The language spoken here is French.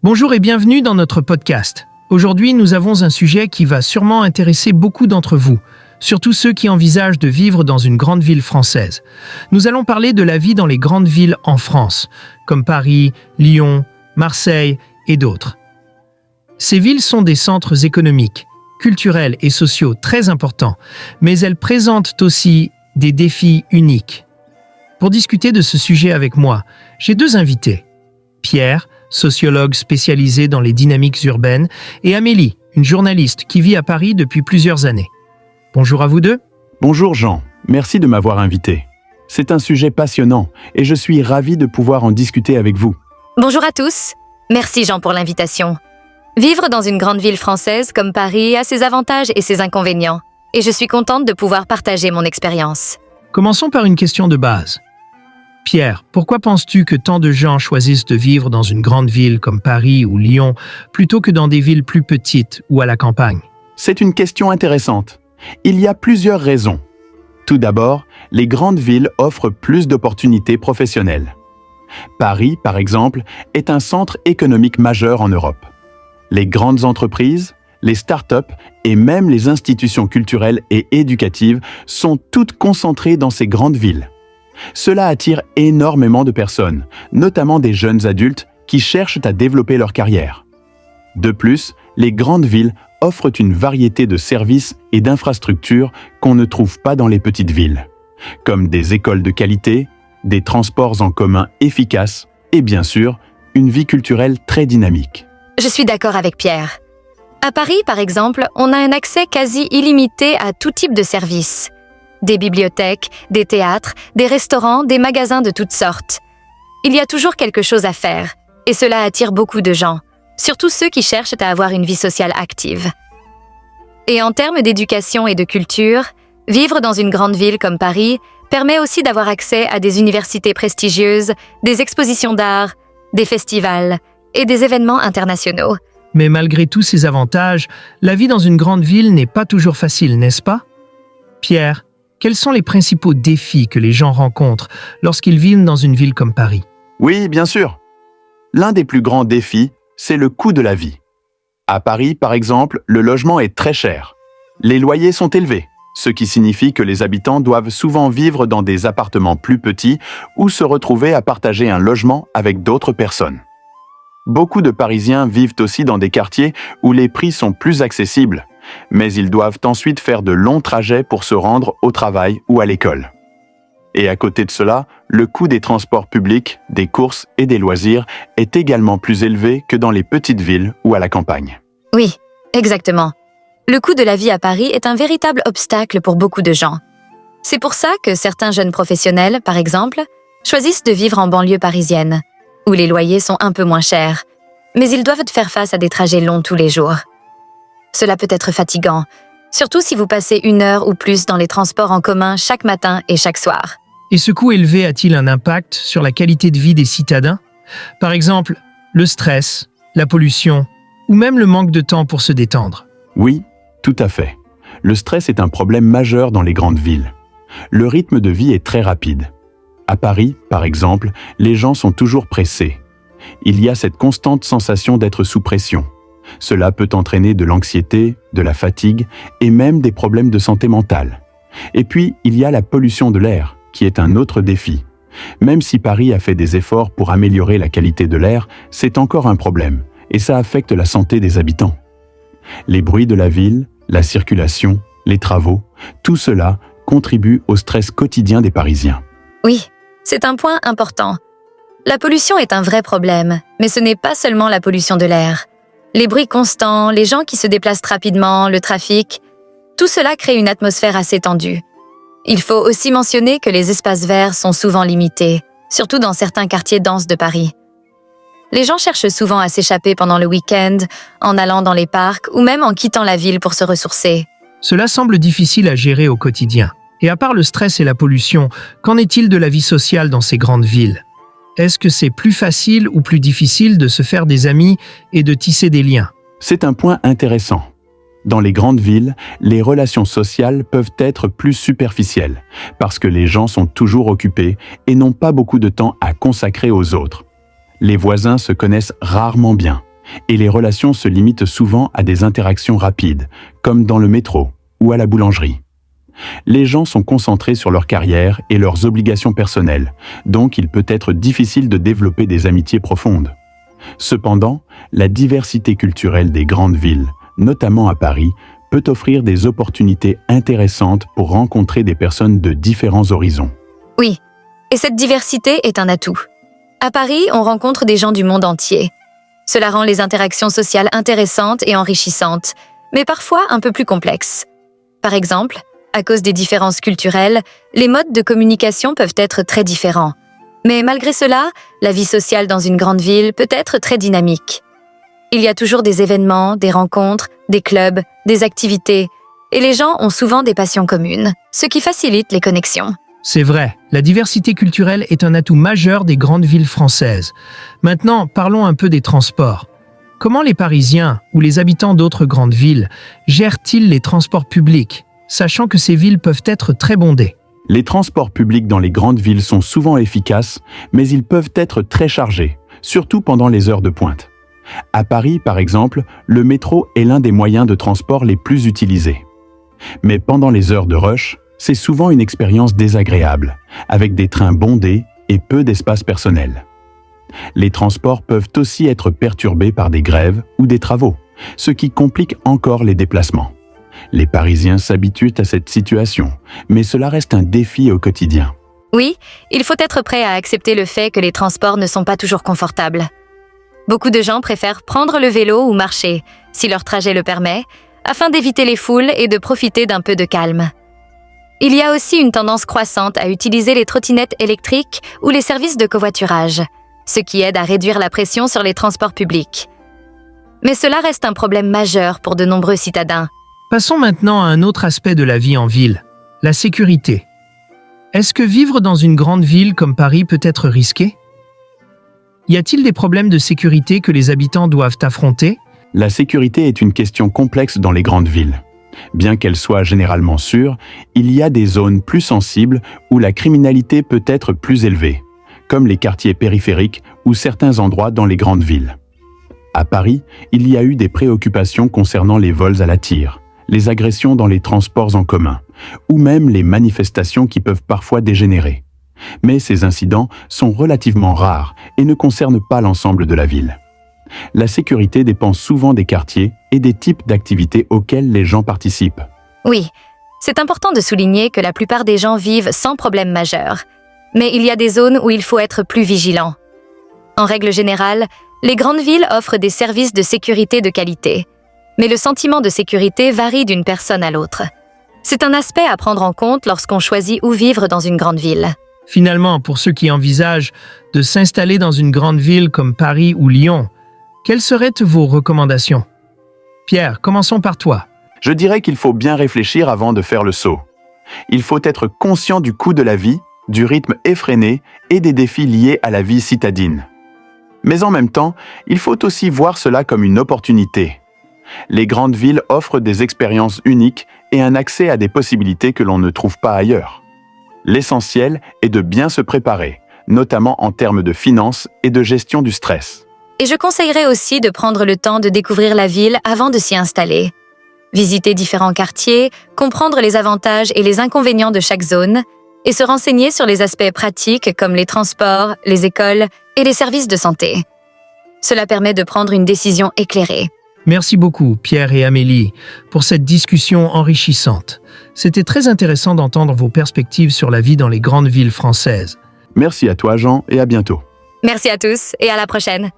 Bonjour et bienvenue dans notre podcast. Aujourd'hui, nous avons un sujet qui va sûrement intéresser beaucoup d'entre vous, surtout ceux qui envisagent de vivre dans une grande ville française. Nous allons parler de la vie dans les grandes villes en France, comme Paris, Lyon, Marseille et d'autres. Ces villes sont des centres économiques, culturels et sociaux très importants, mais elles présentent aussi des défis uniques. Pour discuter de ce sujet avec moi, j'ai deux invités. Pierre, sociologue spécialisé dans les dynamiques urbaines, et Amélie, une journaliste qui vit à Paris depuis plusieurs années. Bonjour à vous deux. Bonjour Jean, merci de m'avoir invité. C'est un sujet passionnant et je suis ravi de pouvoir en discuter avec vous. Bonjour à tous. Merci Jean pour l'invitation. Vivre dans une grande ville française comme Paris a ses avantages et ses inconvénients, et je suis contente de pouvoir partager mon expérience. Commençons par une question de base. Pierre, pourquoi penses-tu que tant de gens choisissent de vivre dans une grande ville comme Paris ou Lyon plutôt que dans des villes plus petites ou à la campagne? C'est une question intéressante. Il y a plusieurs raisons. Tout d'abord, les grandes villes offrent plus d'opportunités professionnelles. Paris, par exemple, est un centre économique majeur en Europe. Les grandes entreprises, les start-up et même les institutions culturelles et éducatives sont toutes concentrées dans ces grandes villes. Cela attire énormément de personnes, notamment des jeunes adultes qui cherchent à développer leur carrière. De plus, les grandes villes offrent une variété de services et d'infrastructures qu'on ne trouve pas dans les petites villes, comme des écoles de qualité, des transports en commun efficaces et bien sûr, une vie culturelle très dynamique. Je suis d'accord avec Pierre. À Paris, par exemple, on a un accès quasi illimité à tout type de services. Des bibliothèques, des théâtres, des restaurants, des magasins de toutes sortes. Il y a toujours quelque chose à faire, et cela attire beaucoup de gens, surtout ceux qui cherchent à avoir une vie sociale active. Et en termes d'éducation et de culture, vivre dans une grande ville comme Paris permet aussi d'avoir accès à des universités prestigieuses, des expositions d'art, des festivals et des événements internationaux. Mais malgré tous ces avantages, la vie dans une grande ville n'est pas toujours facile, n'est-ce pas? Pierre, quels sont les principaux défis que les gens rencontrent lorsqu'ils vivent dans une ville comme Paris? Oui, bien sûr. L'un des plus grands défis, c'est le coût de la vie. À Paris, par exemple, le logement est très cher. Les loyers sont élevés, ce qui signifie que les habitants doivent souvent vivre dans des appartements plus petits ou se retrouver à partager un logement avec d'autres personnes. Beaucoup de Parisiens vivent aussi dans des quartiers où les prix sont plus accessibles, mais ils doivent ensuite faire de longs trajets pour se rendre au travail ou à l'école. Et à côté de cela, le coût des transports publics, des courses et des loisirs est également plus élevé que dans les petites villes ou à la campagne. Oui, exactement. Le coût de la vie à Paris est un véritable obstacle pour beaucoup de gens. C'est pour ça que certains jeunes professionnels, par exemple, choisissent de vivre en banlieue parisienne, où les loyers sont un peu moins chers, mais ils doivent faire face à des trajets longs tous les jours. Cela peut être fatigant, surtout si vous passez 1 heure ou plus dans les transports en commun chaque matin et chaque soir. Et ce coût élevé a-t-il un impact sur la qualité de vie des citadins? Par exemple, le stress, la pollution ou même le manque de temps pour se détendre? Oui, tout à fait. Le stress est un problème majeur dans les grandes villes. Le rythme de vie est très rapide. À Paris, par exemple, les gens sont toujours pressés. Il y a cette constante sensation d'être sous pression. Cela peut entraîner de l'anxiété, de la fatigue et même des problèmes de santé mentale. Et puis, il y a la pollution de l'air, qui est un autre défi. Même si Paris a fait des efforts pour améliorer la qualité de l'air, c'est encore un problème, et ça affecte la santé des habitants. Les bruits de la ville, la circulation, les travaux, tout cela contribue au stress quotidien des Parisiens. Oui, c'est un point important. La pollution est un vrai problème, mais ce n'est pas seulement la pollution de l'air. Les bruits constants, les gens qui se déplacent rapidement, le trafic, tout cela crée une atmosphère assez tendue. Il faut aussi mentionner que les espaces verts sont souvent limités, surtout dans certains quartiers denses de Paris. Les gens cherchent souvent à s'échapper pendant le week-end, en allant dans les parcs ou même en quittant la ville pour se ressourcer. Cela semble difficile à gérer au quotidien. Et à part le stress et la pollution, qu'en est-il de la vie sociale dans ces grandes villes? Est-ce que c'est plus facile ou plus difficile de se faire des amis et de tisser des liens? C'est un point intéressant. Dans les grandes villes, les relations sociales peuvent être plus superficielles, parce que les gens sont toujours occupés et n'ont pas beaucoup de temps à consacrer aux autres. Les voisins se connaissent rarement bien, Et les relations se limitent souvent à des interactions rapides, comme dans le métro ou à la boulangerie. Les gens sont concentrés sur leur carrière et leurs obligations personnelles, donc il peut être difficile de développer des amitiés profondes. Cependant, la diversité culturelle des grandes villes, notamment à Paris, peut offrir des opportunités intéressantes pour rencontrer des personnes de différents horizons. Oui, et cette diversité est un atout. À Paris, on rencontre des gens du monde entier. Cela rend les interactions sociales intéressantes et enrichissantes, mais parfois un peu plus complexes. Par exemple, à cause des différences culturelles, les modes de communication peuvent être très différents. Mais malgré cela, la vie sociale dans une grande ville peut être très dynamique. Il y a toujours des événements, des rencontres, des clubs, des activités, et les gens ont souvent des passions communes, ce qui facilite les connexions. C'est vrai, la diversité culturelle est un atout majeur des grandes villes françaises. Maintenant, parlons un peu des transports. Comment les Parisiens ou les habitants d'autres grandes villes gèrent-ils les transports publics, sachant que ces villes peuvent être très bondées? Les transports publics dans les grandes villes sont souvent efficaces, mais ils peuvent être très chargés, surtout pendant les heures de pointe. À Paris, par exemple, le métro est l'un des moyens de transport les plus utilisés. Mais pendant les heures de rush, c'est souvent une expérience désagréable, avec des trains bondés et peu d'espace personnel. Les transports peuvent aussi être perturbés par des grèves ou des travaux, ce qui complique encore les déplacements. Les Parisiens s'habituent à cette situation, mais cela reste un défi au quotidien. Oui, il faut être prêt à accepter le fait que les transports ne sont pas toujours confortables. Beaucoup de gens préfèrent prendre le vélo ou marcher, si leur trajet le permet, afin d'éviter les foules et de profiter d'un peu de calme. Il y a aussi une tendance croissante à utiliser les trottinettes électriques ou les services de covoiturage, ce qui aide à réduire la pression sur les transports publics. Mais cela reste un problème majeur pour de nombreux citadins. Passons maintenant à un autre aspect de la vie en ville, la sécurité. Est-ce que vivre dans une grande ville comme Paris peut être risqué? Y a-t-il des problèmes de sécurité que les habitants doivent affronter? La sécurité est une question complexe dans les grandes villes. Bien qu'elle soit généralement sûre, il y a des zones plus sensibles où la criminalité peut être plus élevée, comme les quartiers périphériques ou certains endroits dans les grandes villes. À Paris, il y a eu des préoccupations concernant les vols à la tire, les agressions dans les transports en commun, ou même les manifestations qui peuvent parfois dégénérer. Mais ces incidents sont relativement rares et ne concernent pas l'ensemble de la ville. La sécurité dépend souvent des quartiers et des types d'activités auxquelles les gens participent. Oui, c'est important de souligner que la plupart des gens vivent sans problème majeur, mais il y a des zones où il faut être plus vigilant. En règle générale, les grandes villes offrent des services de sécurité de qualité, mais le sentiment de sécurité varie d'une personne à l'autre. C'est un aspect à prendre en compte lorsqu'on choisit où vivre dans une grande ville. Finalement, pour ceux qui envisagent de s'installer dans une grande ville comme Paris ou Lyon, quelles seraient vos recommandations? Pierre, commençons par toi. Je dirais qu'il faut bien réfléchir avant de faire le saut. Il faut être conscient du coût de la vie, du rythme effréné et des défis liés à la vie citadine. Mais en même temps, il faut aussi voir cela comme une opportunité. Les grandes villes offrent des expériences uniques et un accès à des possibilités que l'on ne trouve pas ailleurs. L'essentiel est de bien se préparer, notamment en termes de finances et de gestion du stress. Et je conseillerais aussi de prendre le temps de découvrir la ville avant de s'y installer. Visiter différents quartiers, comprendre les avantages et les inconvénients de chaque zone, et se renseigner sur les aspects pratiques comme les transports, les écoles et les services de santé. Cela permet de prendre une décision éclairée. Merci beaucoup, Pierre et Amélie, pour cette discussion enrichissante. C'était très intéressant d'entendre vos perspectives sur la vie dans les grandes villes françaises. Merci à toi, Jean, et à bientôt. Merci à tous et à la prochaine.